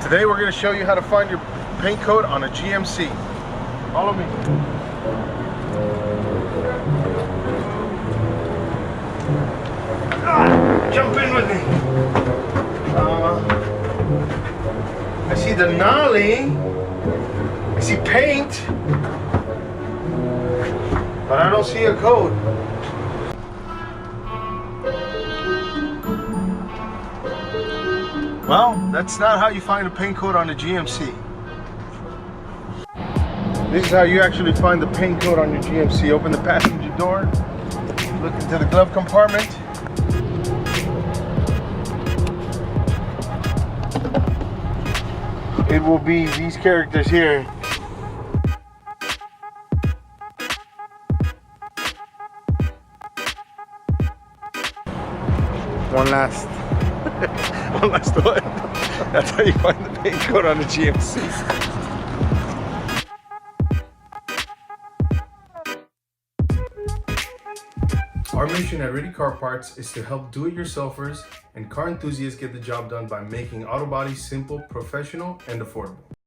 Today we're going to show you how to find your paint code on a GMC. Follow me. Jump in with me. I see Denali. I see paint. But I don't see a code. Well, that's not how you find a paint code on a GMC. This is how you actually find the paint code on your GMC. Open the passenger door, look into the glove compartment. It will be these characters here. One last one. That's how you find the paint code on the GMC. Our mission at Ready Car Parts is to help do-it-yourselfers and car enthusiasts get the job done by making auto body simple, professional, and affordable.